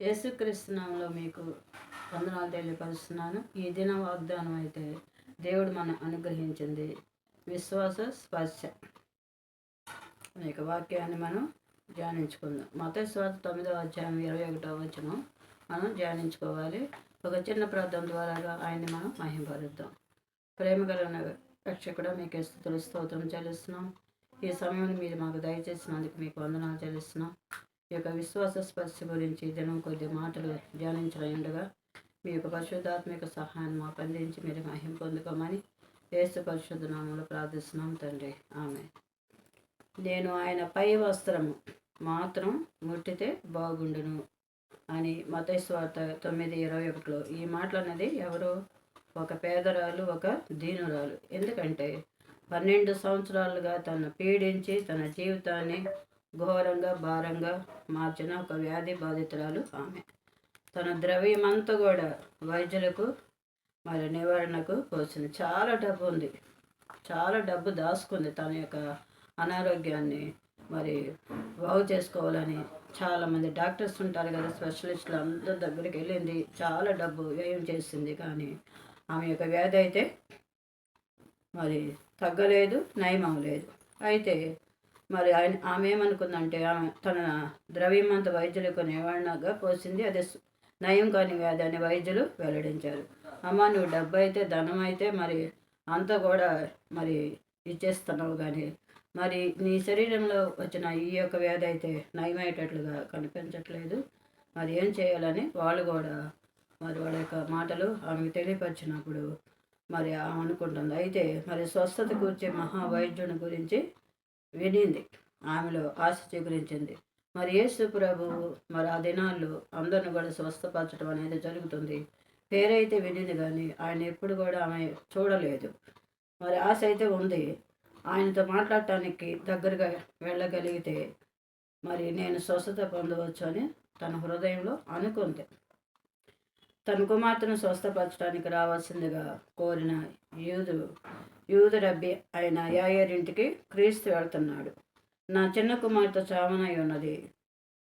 యేసుక్రీస్తు నామములో మీకు వందనాలు తెలియపరుస్తున్నాను. ఈ దిన వాగ్దానం అయితే దేవుడు మనం అనుగ్రహించింది విశ్వాస స్పర్శ అనేక వాక్యాన్ని మనం ధ్యానించుకుందాం. మత్తయి సువార్త 9వ అధ్యాయం 21వ వచనం మనం ధ్యానించుకోవాలి. ఒక చిన్న ప్రార్థన ద్వారాగా ఆయన్ని మనం మహిమపరుద్దాం. ప్రేమగల రక్షకుడా, మీకు స్తుతులు స్తోత్రం చెల్లిస్తున్నాం. ఈ సమయంలో మీరు మాకు దయచేసినందుకు మీకు వందనాలు చెల్లిస్తున్నాం. ఈ యొక్క విశ్వాస స్పర్శ గురించి దినం కొద్ది మాటలు ధ్యానించలేండగా మీ యొక్క పరిశుద్ధాత్మిక సహాయాన్ని మాకు అందించి మీరు మహిమ పొందుకోమని యేసు పరిశుద్ధ నామములో ప్రార్థిస్తున్నాం తండ్రి, ఆమె. నేను ఆయన పై వస్త్రము మాత్రం ముట్టితే బాగుండును అని మత్తయి సువార్త 9:21లో ఈ మాటలు అనేది ఎవరు? ఒక పేదరాలు, ఒక దీనురాలు. ఎందుకంటే 12 సంవత్సరాలుగా తను పీడించి తన జీవితాన్ని ఘోరంగా భారంగా మార్చిన ఒక వ్యాధి బాధితురాలు ఆమె. తన ద్రవ్యమంతా కూడా వైద్యులకు మరి నివారణకు పోసింది. చాలా డబ్బు ఉంది, చాలా డబ్బు దాచుకుంది. తన యొక్క అనారోగ్యాన్ని మరి బాగు చేసుకోవాలని చాలామంది డాక్టర్స్ ఉంటారు కదా, స్పెషలిస్టులు, అందరి దగ్గరికి వెళ్ళింది. చాలా డబ్బు వ్యయం చేసింది. కానీ ఆమె యొక్క వ్యాధి అయితే మరి తగ్గలేదు, నయం అవ్వలేదు. అయితే మరి ఆమె ఏమనుకుందంటే ఆమె తన ద్రవ్యమంత వైద్యులకు నివారణగా పోసింది. అదే నయం కాని వ్యాధి అని వైద్యులు వెల్లడించారు. అమ్మ, నువ్వు డబ్బు అయితే ధనం అయితే మరి అంతా కూడా మరి ఇచ్చేస్తున్నావు, కానీ మరి నీ శరీరంలో వచ్చిన ఈ యొక్క వ్యాధి అయితే నయమయ్యేటట్లుగా కనిపించట్లేదు. మరి ఏం చేయాలని వాళ్ళు కూడా మరి వాళ్ళ యొక్క మాటలు ఆమెకు తెలియపరిచినప్పుడు మరి ఆమె అనుకుంటుంది. అయితే మరి స్వస్థత కూర్చే మహావైద్యుని గురించి వినింది, ఆమెలో ఆశ చిగురించింది. మరి యేసు ప్రభువు మరి ఆ దినాల్లో అందరిని కూడా స్వస్థపరచడం అనేది జరుగుతుంది. పేరైతే వినింది, కానీ ఆయన ఎప్పుడు కూడా ఆమె చూడలేదు. మరి ఆశ అయితే ఉంది. ఆయనతో మాట్లాడటానికి దగ్గరగా వెళ్ళగలిగితే మరి నేను స్వస్థత పొందవచ్చు అని తన హృదయంలో అనుకుంది. తన కుమార్తెను స్వస్థపరచడానికి రావాల్సిందిగా కోరిన యూదు రబ్బీ అయిన యాయరింటికి క్రీస్తు వెళ్తున్నాడు. నా చిన్న కుమార్తె చావనై ఉన్నది,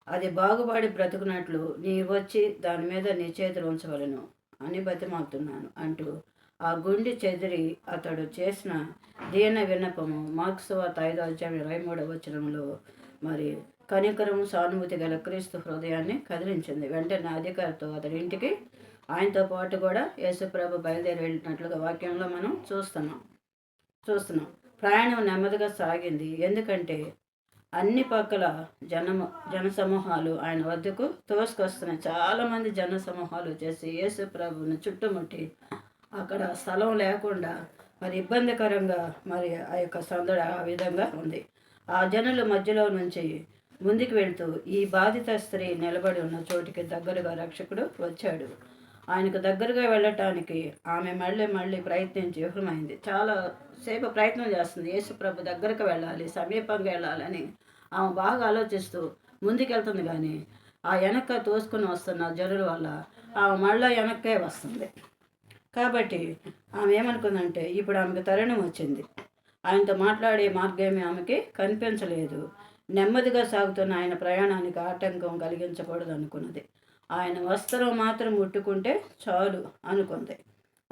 అది బాగుపడి బ్రతుకున్నట్లు నీ వచ్చి దాని మీద నీ చేతులు ఉంచవలను అని బతిమాలుతున్నాను అంటూ ఆ గుండె చెదిరి అతడు చేసిన దీన విన్నపము మార్కు సువార్త 5వ అధ్యాయం 23వ వచనంలో మరి కనికరం సానుభూతి గల క్రీస్తు హృదయాన్ని కదిలించింది. వెంటనే అధికారితో అతడి ఇంటికి ఆయనతో పాటు కూడా యేసుప్రభు బయలుదేరి వెళ్ళినట్లుగా వాక్యంలో మనం చూస్తున్నాం. ప్రయాణం నెమ్మదిగా సాగింది. ఎందుకంటే అన్ని పక్కల జనసమూహాలు ఆయన వద్దకు తోసుకొస్తున్నాయి. చాలామంది జనసమూహాలు వచ్చేసి యేసు ప్రభువుని చుట్టుముట్టి అక్కడ స్థలం లేకుండా మరి ఇబ్బందికరంగా మరి ఆ యొక్క సందడి ఆ విధంగా ఉంది. ఆ జనుల మధ్యలో నుంచి ముందుకు వెళ్తూ ఈ బాధిత స్త్రీ నిలబడి ఉన్న చోటికి దగ్గరగా రక్షకుడు వచ్చాడు. ఆయనకు దగ్గరగా వెళ్ళటానికి ఆమె మళ్ళీ ప్రయత్నించి విఫలమైంది. చాలా సేపు ప్రయత్నం చేస్తుంది. యేసుప్రభు దగ్గరకు వెళ్ళాలి, సమీపంగా వెళ్ళాలని ఆమె బాగా ఆలోచిస్తూ ముందుకెళ్తుంది. కానీ ఆ వెనక తోసుకుని వస్తున్న జనుల వల్ల ఆమె మళ్ళీ వెనక్కే వస్తుంది. కాబట్టి ఆమె ఏమనుకుందంటే ఇప్పుడు ఆమెకు తరుణం వచ్చింది. ఆయనతో మాట్లాడే మార్గమే ఆమెకి కనిపించలేదు. నెమ్మదిగా సాగుతున్న ఆయన ప్రయాణానికి ఆటంకం కలిగించకూడదు అనుకున్నది. ఆయన వస్త్రం మాత్రం ముట్టుకుంటే చాలు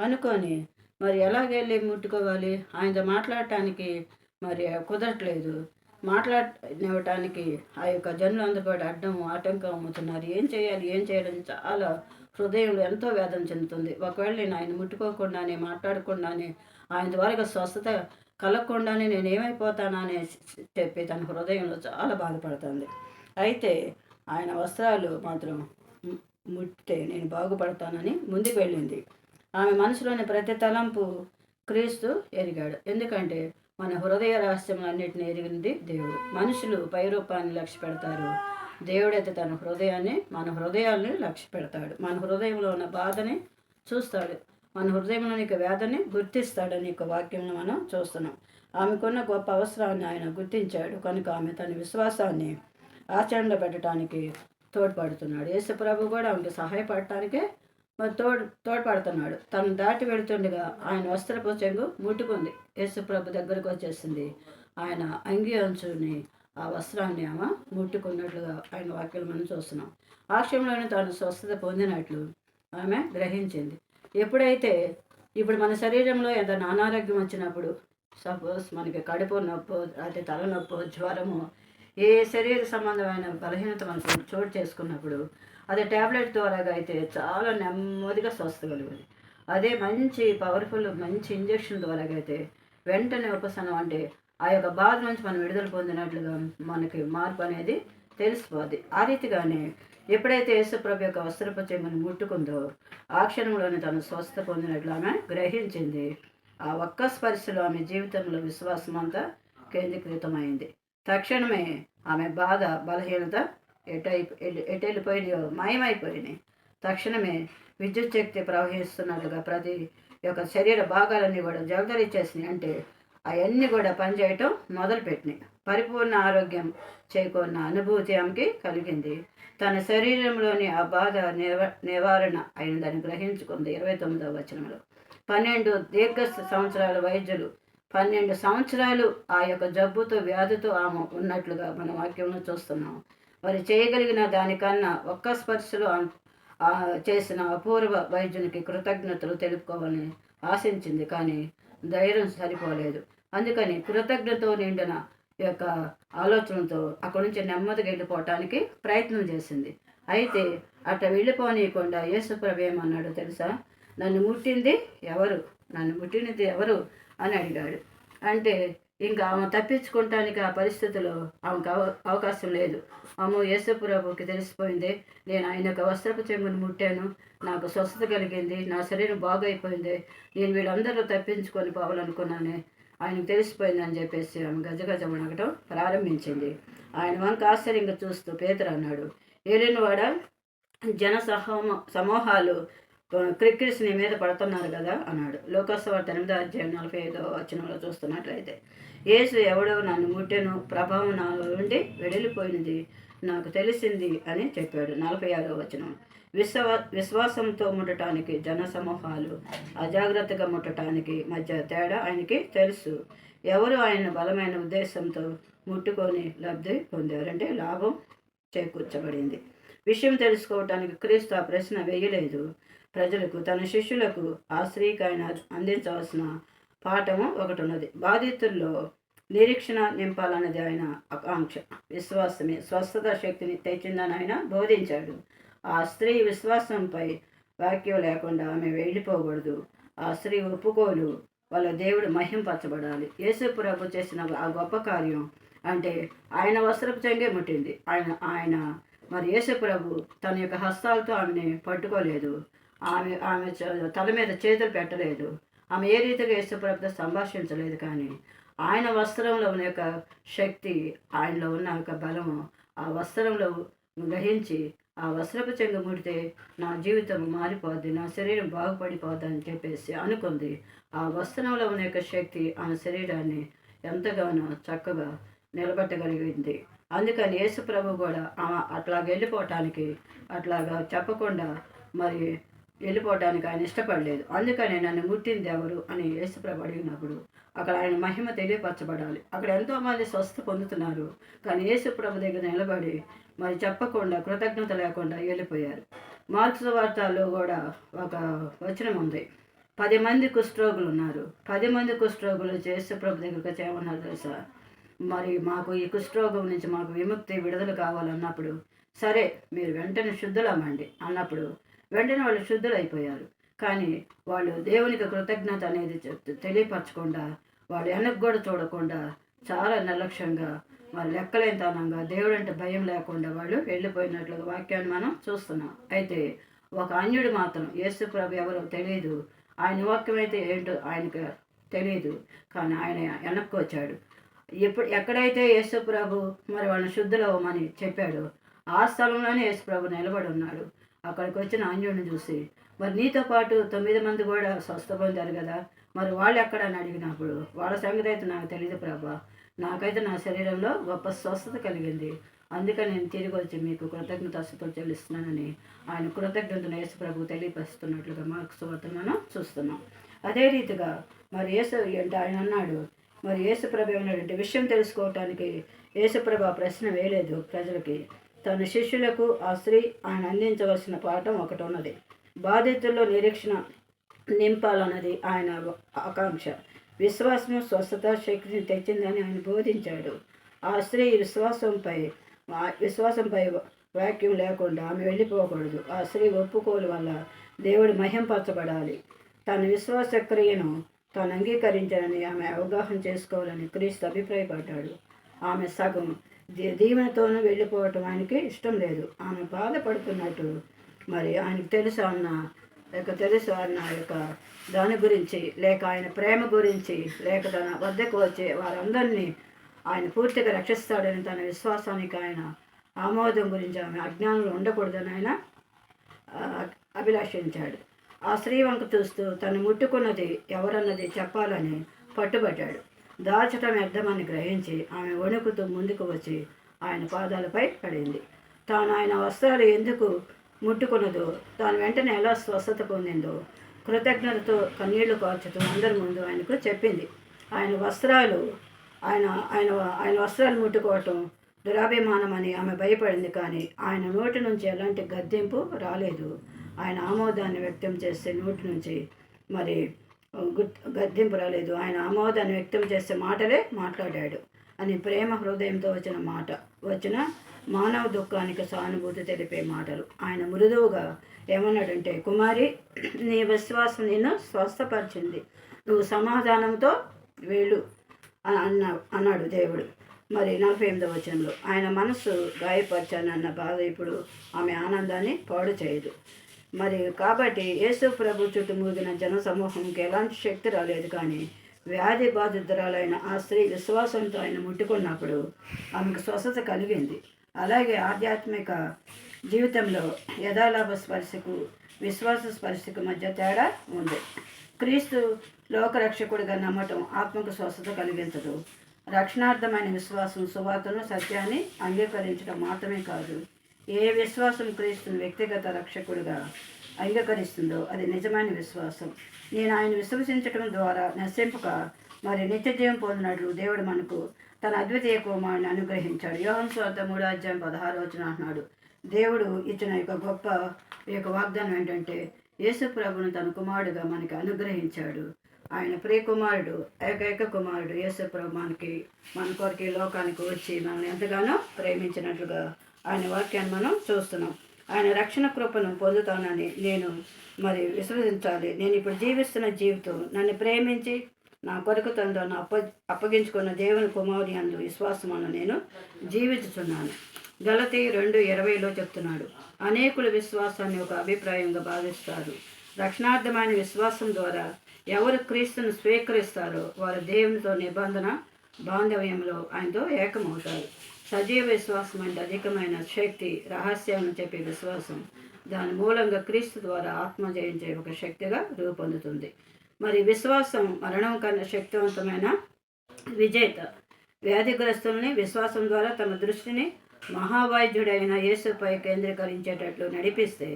అనుకొని మరి ఎలాగెళ్ళి ముట్టుకోవాలి? ఆయనతో మాట్లాడటానికి మరి కుదరట్లేదు. మాట్లాడనివ్వటానికి ఆ యొక్క జనులందరూ కూడా ఆటంకం అవుతున్నారు. ఏం చేయాలని చాలా హృదయంలో ఎంతో వేదన చెందుతుంది. ఒకవేళ నేను ఆయన ముట్టుకోకుండానే మాట్లాడకుండానే ఆయన ద్వారా స్వస్థత కలగకుండానే నేను ఏమైపోతానా అని చెప్పి తన హృదయంలో చాలా బాధపడుతుంది. అయితే ఆయన వస్త్రాలు మాత్రం ముట్టితే నేను బాగుపడతానని ముందుకు వెళ్ళింది. ఆమె మనసులోని ప్రతి తలంపు క్రీస్తు ఎరిగాడు. ఎందుకంటే మన హృదయ రహస్యములన్నిటిని ఎరిగింది దేవుడు. మనుషులు పైరూపాన్ని లక్ష్య పెడతారు, దేవుడైతే మన హృదయాల్ని లక్ష్య పెడతాడు. మన హృదయంలో ఉన్న బాధని చూస్తాడు, మన హృదయంలోని వేదనని గుర్తిస్తాడని ఒక వాక్యంలో మనం చూస్తున్నాం. ఆమెకున్న గొప్ప అవసరాన్ని ఆయన గుర్తించాడు. కనుక ఆమె తన విశ్వాసాన్ని ఆచరణలో పెట్టడానికి తోడ్పడుతున్నాడు. యేసుప్రభు కూడా ఆమెకు సహాయపడటానికే మరి తోడ్పడుతున్నాడు. తను దాటి వెళుతుండగా ఆయన వస్త్రపు చెంగు ముట్టుకుంది. యేసుప్రభు దగ్గరకు వచ్చేసింది. ఆయన అంగి అంచుని ఆ వస్త్రాన్ని ఆమె ముట్టుకున్నట్లుగా ఆయన వాక్యాలు మనం చూస్తున్నాం. ఆ క్షణంలోనే తాను స్వస్థత పొందినట్లు ఆమె గ్రహించింది. ఎప్పుడైతే ఇప్పుడు మన శరీరంలో ఎంత అనారోగ్యం వచ్చినప్పుడు, సపోజ్ మనకి కడుపు నొప్పో, అయితే తలనొప్పో, జ్వరము, ఏ శరీర సంబంధమైన బలహీనత మనకు చోటు చేసుకున్నప్పుడు అది ట్యాబ్లెట్ ద్వారాగా అయితే చాలా నెమ్మదిగా స్వస్థ కలుగుతుంది. అదే మంచి పవర్ఫుల్ మంచి ఇంజెక్షన్ ద్వారాగా అయితే వెంటనే ఉపశమనం, అంటే ఆ యొక్క బాధ నుంచి మనం విడుదల పొందినట్లుగా మనకి మార్పు అనేది తెలిసిపోద్ది. ఆ రీతిగానే ఎప్పుడైతే యేసుప్రభు యొక్క వస్త్రపు చెంగును ముట్టుకుందో ఆ క్షణంలోనే తను స్వస్థ పొందినట్లు ఆమె గ్రహించింది. ఆ ఒక్క స్పర్శలో ఆమె జీవితంలో విశ్వాసం అంతా కేంద్రీకృతమైంది. తక్షణమే ఆమె బాధ బలహీనత ఎటెళ్ళిపోయినాయో మాయమైపోయినాయి. తక్షణమే విద్యుత్ శక్తి ప్రవహిస్తున్నట్లుగా ప్రతి యొక్క శరీర భాగాలన్నీ కూడా జగదరిచేసినాయి. అంటే అవన్నీ కూడా పనిచేయటం మొదలుపెట్టినాయి. పరిపూర్ణ ఆరోగ్యం చేకూరిన అనుభూతి ఆమెకి కలిగింది. తన శరీరంలోని ఆ బాధ నివారణ అయినదని గ్రహించుకుంది. 29వ వచనంలో 12 దీర్ఘ సంవత్సరాల వైద్యులు 12 సంవత్సరాలు ఆ యొక్క జబ్బుతో వ్యాధితో ఆమె ఉన్నట్లుగా మన వాక్యంలో చూస్తున్నాం. వారు చేయగలిగిన దానికన్నా ఒక్క స్పర్శలో చేసిన అపూర్వ వైద్యునికి కృతజ్ఞతలు తెలుపుకోవాలని ఆశించింది. కానీ ధైర్యం సరిపోలేదు. అందుకని కృతజ్ఞతతో నిండిన యొక్క ఆలోచనతో అక్కడి నుంచి నెమ్మదిగా వెళ్ళిపోవటానికి ప్రయత్నం చేసింది. అయితే అట్లా వెళ్ళిపోనీయకుండా యేసుప్రభు ఏమన్నాడో తెలుసా? నన్ను ముట్టింది ఎవరు, నన్ను ముట్టినది ఎవరు అని అడిగాడు. అంటే ఇంకా ఆమె తప్పించుకోవటానికి ఆ పరిస్థితిలో ఆమెకు అవకాశం లేదు. అమ్మో, యేసుప్రభుకి తెలిసిపోయింది, నేను ఆయన యొక్క వస్త్రపు చెంగును ముట్టాను, నాకు స్వస్థత కలిగింది, నా శరీరం బాగైపోయింది, నేను వీళ్ళందరూ తప్పించుకొని పోవాలనుకున్నానే, ఆయనకు తెలిసిపోయిందని చెప్పేసి ఆమె గజగజ వణకటం ప్రారంభించింది. ఆయన వంక ఆశ్చర్యంగా చూస్తూ పేతురు అన్నాడు, ఏలినవాడ, జన సమూహాలు క్రిక్కిరిసి నీ మీద పడుతున్నారు కదా అన్నాడు. లోకస్వార్త 8:45 వచనంలో చూస్తున్నట్లయితే, యేసు ఎవడో నన్ను ముట్టెను, ప్రభావం నాలో నుండి వెడలిపోయినది నాకు తెలిసింది అని చెప్పాడు. 46వ వచనం, విశ్వాసంతో ముట్టడానికి జన సమూహాలు అజాగ్రత్తగా ముట్టడానికి మధ్య తేడా ఆయనకి తెలుసు. ఎవరు ఆయన బలమైన ఉద్దేశంతో ముట్టుకొని లబ్ధి పొందారంటే లాభం చేకూర్చబడింది. విషయం తెలుసుకోవటానికి క్రీస్తు ఆ ప్రశ్న వేయలేదు. ప్రజలకు, తన శిష్యులకు ఆ స్త్రీకి ఆయన అందించవలసిన పాఠము ఒకటి ఉన్నది. బాధితుల్లో నిరీక్షణ నింపాలన్నది ఆయన ఆకాంక్ష. విశ్వాసమే స్వస్థత శక్తిని తెచ్చిందని ఆయన బోధించాడు. ఆ స్త్రీ విశ్వాసంపై వాక్యం లేకుండా ఆమె వెళ్ళిపోకూడదు. ఆ స్త్రీ ఒప్పుకోలు వాళ్ళ దేవుడు మహింపరచబడాలి. యేసు ప్రభు చేసిన ఆ గొప్ప కార్యం అంటే ఆయన వస్త్రపు చెంగే ముట్టింది. ఆయన మరి యేసు ప్రభు తన యొక్క హస్తాలతో ఆమెని పట్టుకోలేదు. ఆమె తల మీద చేతులు పెట్టలేదు. ఆమె ఏ రీతిగా యేసు ప్రభుతో సంభాషించలేదు. కానీ ఆయన వస్త్రంలో ఉన్న యొక్క శక్తి, ఆయనలో ఉన్న యొక్క బలము ఆ వస్త్రంలో గ్రహించి ఆ వస్త్రపు చెంగు ముడితే నా జీవితం మారిపోద్ది, నా శరీరం బాగుపడిపోద్ది అని చెప్పేసి అనుకుంది. ఆ వస్త్రంలో ఉన్న యొక్క శక్తి ఆమె శరీరాన్ని ఎంతగానో చక్కగా నిలబెట్టగలిగింది. అందుకని యేసు ప్రభు కూడా ఆమె అట్లాగ వెళ్ళిపోవటానికి, అట్లాగా చెప్పకుండా మరి వెళ్ళిపోవటానికి ఆయన ఇష్టపడలేదు. అందుకని నన్ను ముట్టింది ఎవరు అని యేసుప్రభు అడిగినప్పుడు అక్కడ ఆయన మహిమ తెలియపరచబడాలి. అక్కడ ఎంతోమంది స్వస్థ పొందుతున్నారు. కానీ యేసుప్రభు దగ్గర నిలబడి మరి చెప్పకుండా, కృతజ్ఞత లేకుండా వెళ్ళిపోయారు. మార్క్స్ వార్తల్లో కూడా ఒక వచనం ఉంది, 10 మంది కుష్ఠరోగులు ఉన్నారు. 10 మంది కుష్ఠరోగులు యేసుప్రభు దగ్గరకు చేయమన్నారు తెలుసా? మరి మాకు ఈ కుష్ఠరోగం నుంచి మాకు విముక్తి, విడుదల కావాలన్నప్పుడు, సరే మీరు వెంటనే శుద్ధులమ్మండి అన్నప్పుడు వెంటనే వాళ్ళు శుద్ధులైపోయారు. కానీ వాళ్ళు దేవునికి కృతజ్ఞత అనేది తెలియపరచకుండా, వాళ్ళు వెనక్కి కూడా చూడకుండా, చాలా నిర్లక్ష్యంగా, వాళ్ళు లెక్కలేనితనంగా, దేవుడు అంటే భయం లేకుండా వాళ్ళు వెళ్ళిపోయినట్లుగా వాక్యాన్ని మనం చూస్తున్నాం. అయితే ఒక అన్యుడు మాత్రం, యేసు ప్రభు ఎవరో తెలియదు, ఆయన వాక్యం అయితే ఏంటో ఆయనకు తెలియదు, కానీ ఆయన వెనక్కి వచ్చాడు. ఎక్కడైతే యేసు ప్రభు మరి వాళ్ళని శుద్ధులవ్వమని చెప్పాడో ఆ స్థలంలోనే యేసు ప్రభు నిలబడి ఉన్నాడు. అక్కడికి వచ్చిన అన్యుడిని చూసి, మరి నీతో పాటు 9 మంది కూడా స్వస్థ పొందారు కదా, మరి వాళ్ళు ఎక్కడ అని అడిగినప్పుడు, వాళ్ళ సంగతి అయితే నాకు తెలియదు ప్రభా, నాకైతే నా శరీరంలో గొప్ప స్వస్థత కలిగింది, అందుకని నేను తిరిగి వచ్చి మీకు కృతజ్ఞతాస్తుతులు చెల్లిస్తున్నానని ఆయన కృతజ్ఞతను యేసు ప్రభు తెలియపరుస్తున్నట్లుగా మార్క్స్ వార్తను మనం చూస్తున్నాం. అదే రీతిగా మరి యేసు అంటే ఆయన అన్నాడు, మరి యేసుప్రభ ఏమన్నాడంటే విషయం తెలుసుకోవటానికి యేసుప్రభ ప్రశ్న వేయలేదు ప్రజలకి. తన శిష్యులకు ఆ స్త్రీ ఆయన అందించవలసిన పాఠం ఒకటి ఉన్నది. బాధితుల్లో నిరీక్షణ నింపాలన్నది ఆయన ఆకాంక్ష. విశ్వాసము స్వస్థత శక్తిని తెచ్చిందని ఆయన బోధించాడు. ఆ స్త్రీ విశ్వాసంపై వాక్యం లేకుండా ఆమె వెళ్ళిపోకూడదు. ఆ స్త్రీ ఒప్పుకోలు వల్ల దేవుడు మహింపరచబడాలి. తన విశ్వాస క్రియను తాను అంగీకరించాలని ఆమె అవగాహన చేసుకోవాలని క్రీస్తు అభిప్రాయపడ్డాడు. ఆమె సగం దీవెనతోనూ వెళ్ళిపోవటం ఆయనకి ఇష్టం లేదు. ఆమె బాధపడుతున్నట్టు మరి ఆయనకు తెలుసు అన్న యొక్క దాని గురించి, లేక ఆయన ప్రేమ గురించి, లేక తన వద్దకు వచ్చే వారందరినీ ఆయన పూర్తిగా రక్షిస్తాడని తన విశ్వాసానికి ఆయన ఆమోదం గురించి ఆమె అజ్ఞానంలో ఉండకూడదని ఆయన అభిలాషించాడు. ఆ స్త్రీ వంక చూస్తూ తను ముట్టుకున్నది ఎవరన్నది చెప్పాలని పట్టుబట్టాడు. దాచటం వ్యర్థమని గ్రహించి ఆమె వణుకుతూ ముందుకు వచ్చి ఆయన పాదాలపై పడింది. తాను ఆయన వస్త్రాలు ఎందుకు ముట్టుకున్నదో, తాను వెంటనే ఎలా స్వస్థత పొందిందో కృతజ్ఞతతో కన్నీళ్లు కార్చుతూ అందరి ముందు ఆయనకు చెప్పింది. ఆయన వస్త్రాలు ముట్టుకోవటం దురాభిమానమని ఆమె భయపడింది. కానీ ఆయన నోటి నుంచి ఎలాంటి గద్దింపు రాలేదు. ఆయన ఆమోదాన్ని వ్యక్తం చేసే నోటి నుంచి మరి గద్దింపు రాలేదు. ఆయన ఆమోదాన్ని వ్యక్తం చేసే మాటలే మాట్లాడాడు అని ప్రేమ హృదయంతో వచ్చిన మానవ దుఃఖానికి సానుభూతి తెలిపే మాటలు. ఆయన మృదువుగా ఏమన్నాడంటే, కుమారి, నీ విశ్వాసం నిన్ను స్వస్థపరిచింది, నువ్వు సమాధానంతో వెళ్ళు అన్నాడు దేవుడు. మరి 48వ వచనంలో ఆయన మనసు గాయపరచానన్న బాధ ఇప్పుడు ఆమె ఆనందాన్ని పాడు చేయదు. మరి కాబట్టి యేసు ప్రభు చుట్టూ మూగిన జనసమూహంకి ఎలాంటి శక్తి రాలేదు. కానీ వ్యాధి బాధితురాలైన ఆ స్త్రీ విశ్వాసంతో ఆయన ముట్టుకున్నప్పుడు ఆమెకు స్వస్థత కలిగింది. అలాగే ఆధ్యాత్మిక జీవితంలో యథాలాభ స్పర్శకు విశ్వాస స్పర్శకు మధ్య తేడా ఉంది. క్రీస్తు లోకరక్షకుడిగా నమ్మటం ఆత్మకు స్వస్థత కలిగించదు. రక్షణార్థమైన విశ్వాసం సువార్తను సత్యాన్ని అంగీకరించడం మాత్రమే కాదు. ఏ విశ్వాసం క్రీస్తుని వ్యక్తిగత రక్షకుడిగా అంగీకరిస్తుందో అది నిజమైన విశ్వాసం. నేను ఆయన విశ్వసించడం ద్వారా నశింపక మరి నిత్యజీవం పొందినట్లు దేవుడు మనకు తన అద్వితీయ కుమారుని అనుగ్రహించాడు. యోహాను సువార్త 3:16 అంటున్నాడు, దేవుడు ఇచ్చిన గొప్ప వాగ్దానం ఏంటంటే యేసు ప్రభువును తన కుమారుడుగా మనకి అనుగ్రహించాడు. ఆయన ప్రియ కుమారుడు, ఏకైక కుమారుడు యేసు ప్రభు మన కొరకు ఈ లోకానికి వచ్చి మనల్ని ఎంతగానో ప్రేమించినట్లుగా ఆయన వాక్యాన్ని మనం చూస్తున్నాం. ఆయన రక్షణ కృపను పొందుతానని నేను మరి విశ్వసించాలి. నేను ఇప్పుడు జీవిస్తున్న జీవితం నన్ను ప్రేమించి నా కొరకు తను అప్పగించుకున్న దేవుని కుమారుని అందు విశ్వాసమును నేను జీవించుచున్నాను. గలతీ 2:20 చెప్తున్నాడు, అనేకులు విశ్వాసాన్ని ఒక అభిప్రాయంగా భావిస్తారు. రక్షణార్థమైన విశ్వాసం ద్వారా ఎవరు క్రీస్తును స్వీకరిస్తారో వారు దేవునితో నిబంధన బాంధవ్యంలో ఆయనతో ఏకమవుతారు. సజీవ విశ్వాసం అంటే అధికమైన శక్తి, రహస్యాలను చెప్పే విశ్వాసం. దాని మూలంగా క్రీస్తు ద్వారా ఆత్మ జయించే ఒక శక్తిగా రూపొందుతుంది. మరి విశ్వాసం మరణం కన్నా శక్తివంతమైన విజేత. వ్యాధిగ్రస్తుల్ని విశ్వాసం ద్వారా తమ దృష్టిని మహావైద్యుడైన యేసుపై కేంద్రీకరించేటట్లు నడిపిస్తే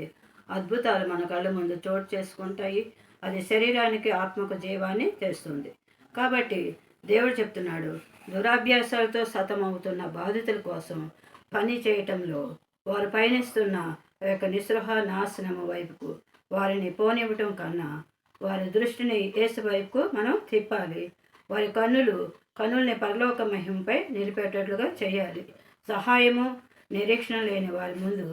అద్భుతాలు మన కళ్ళ ముందు చోటు చేసుకుంటాయి. అది శరీరానికి ఆత్మకు జీవాన్ని తెస్తుంది. కాబట్టి దేవుడు చెప్తున్నాడు, దురాభ్యాసాలతో సతమవుతున్న బాధితుల కోసం పని చేయటంలో వారు పయనిస్తున్న యొక్క నిస్పృహ నాశనము వైపుకు వారిని పోనివ్వటం కన్నా వారి దృష్టిని యేసు వైపుకు మనం తిప్పాలి. వారి కన్నుల్ని పరలోక మహిమపై నిలిపేటట్లుగా చేయాలి. సహాయము నిరీక్షణ లేని వారి ముందు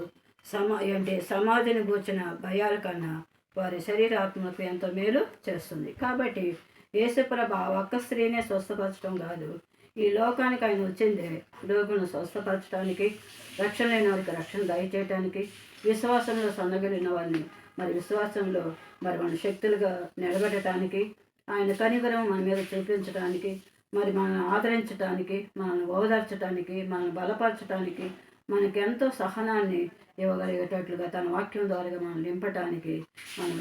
సమాధిని కూర్చున్న భయాల కన్నా వారి శరీరాత్మకు ఎంతో మేలు చేస్తుంది. కాబట్టి యేసుప్రభు ఆ ఒక్క స్త్రీనే స్వస్థపరచడం కాదు, ఈ లోకానికి ఆయన వచ్చిందే రోగులను స్వస్థపరచడానికి, రక్షణ లేని వారికి రక్షణ దయచేయటానికి, విశ్వాసంలో సన్నగిలిన వారిని మరి విశ్వాసంలో మరి మన శక్తులుగా నిలబెట్టడానికి, ఆయన కనికరం మన మీద చూపించడానికి, మరి మనల్ని ఆదరించడానికి, మనల్ని ఓదార్చడానికి, మనల్ని బలపరచడానికి, మనకెంతో సహనాన్ని ఇవ్వగలిగేటట్లుగా తన వాక్యం ద్వారా మనం నింపటానికి మనం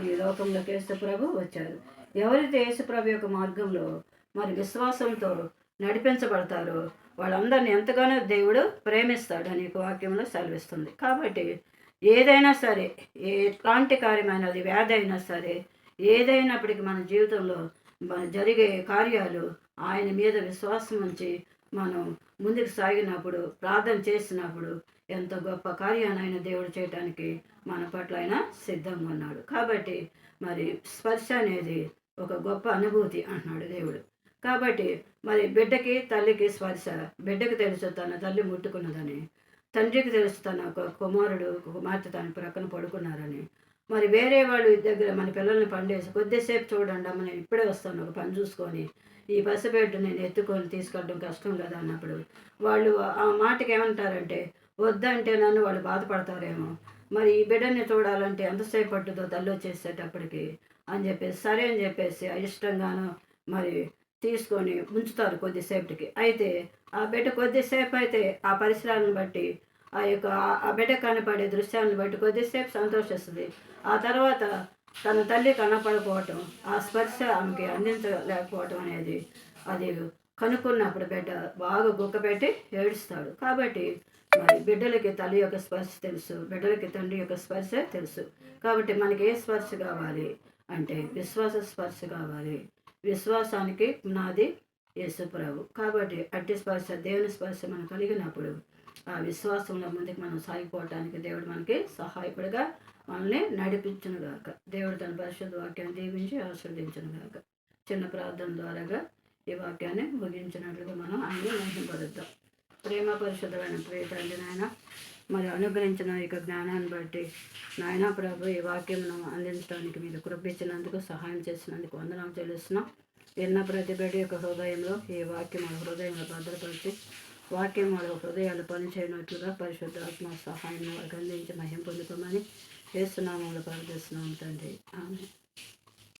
ఈ లోకంలోకి యేసుప్రభు వచ్చారు. ఎవరైతే యేసుప్రభు యొక్క మార్గంలో మరి విశ్వాసంతో నడిపించబడతారో వాళ్ళందరినీ ఎంతగానో దేవుడు ప్రేమిస్తాడని వాక్యంలో సెలవిస్తుంది. కాబట్టి ఏదైనా సరే, ఎలాంటి కార్యమైనది, వ్యాధి అయినా సరే, ఏదైనప్పటికీ మన జీవితంలో జరిగే కార్యాలు ఆయన మీద విశ్వాసం ఉంచి మనం ముందుకు సాగినప్పుడు, ప్రార్థన చేసినప్పుడు ఎంత గొప్ప కార్యాన్ని ఆయన దేవుడు చేయటానికి మన పట్ల ఆయన సిద్ధంగా ఉన్నాడు. కాబట్టి మరి స్పర్శ అనేది ఒక గొప్ప అనుభూతి అంటున్నాడు దేవుడు. కాబట్టి మరి బిడ్డకి తల్లికి స్పర్శ, బిడ్డకి తెలుసు తన తల్లి ముట్టుకున్నదని, తండ్రికి తెలుసు తన ఒక కుమారుడు కుమార్తె తన ప్రక్కన పడుకున్నారని. మరి వేరే వాళ్ళు దగ్గర మన పిల్లల్ని పండేసి కొద్దిసేపు చూడండి అమ్మ నేను ఇప్పుడే వస్తాను ఒక పని చూసుకొని, ఈ పసిబిడ్డ నేను ఎత్తుకొని తీసుకెళ్ళడం కష్టం కదా అన్నప్పుడు వాళ్ళు ఆ మాటకి ఏమంటారంటే, వద్దంటే నన్ను వాళ్ళు బాధపడతారేమో, మరి ఈ బిడ్డని చూడాలంటే ఎంతసేపు పట్టుదో తల్లి వచ్చేసేటప్పటికి అని చెప్పేసి సరే అని చెప్పేసి ఇష్టంగాను మరి తీసుకొని ఉంచుతారు కొద్దిసేపటికి. అయితే ఆ బిడ్డ కొద్దిసేపు అయితే ఆ పరిసరాలను బట్టి ఆ బిడ్డ కనపడే దృశ్యాలను బట్టి కొద్దిసేపు సంతోషిస్తుంది. ఆ తర్వాత తన తల్లి కనపడకపోవటం, ఆ స్పర్శ ఆమెకి అందించలేకపోవటం అనేది అది కనుక్కున్నప్పుడు బిడ్డ బాగా గుక్కపెట్టి ఏడుస్తాడు. కాబట్టి మరి బిడ్డలకి తల్లి యొక్క స్పర్శ తెలుసు, బిడ్డలకి తండ్రి యొక్క స్పర్శ తెలుసు. కాబట్టి మనకి ఏ స్పర్శ కావాలి అంటే విశ్వాస స్పర్శ కావాలి. విశ్వాసానికి పునాది యేసుప్రభు. కాబట్టి అట్టి స్పర్శ దేవుని స్పర్శ మనం కలిగినప్పుడు ఆ విశ్వాసంలో ముందుకు మనం సాగిపోవటానికి దేవుడు మనకి సహాయకుడిగా మనల్ని నడిపించునుగాక. దేవుడు తన పరిశుద్ధ వాక్యాన్ని దీవించి ఆశీర్వదించునుగాక. చిన్న ప్రార్థన ద్వారాగా ఈ వాక్యాన్ని ముగించినట్లుగా మనం అన్ని మహిమపరుద్దాం. ప్రేమ పరిశుద్ధమైన ప్రియతండ్రి నాయన, మరి అనుగ్రహించిన యొక్క జ్ఞానాన్ని బట్టి నాయన ప్రభు ఈ వాక్యమును అందించడానికి మీరు కృపించినందుకు సహాయం చేసినందుకు వందనాలు చెల్లిస్తున్నాం. విన్న ప్రతి బిడ్డ యొక్క హృదయంలో ఈ వాక్యం వాళ్ళ హృదయంలో భద్రపరిచి వాక్యం వాళ్ళ హృదయాలు పనిచేయనట్లుగా పరిశుద్ధాత్మ సహాయం వాళ్ళకి అందించి మహిం పొందుకోమని యేసు నామములో ప్రార్థిస్తున్నాం తండ్రి. ఆమేన్.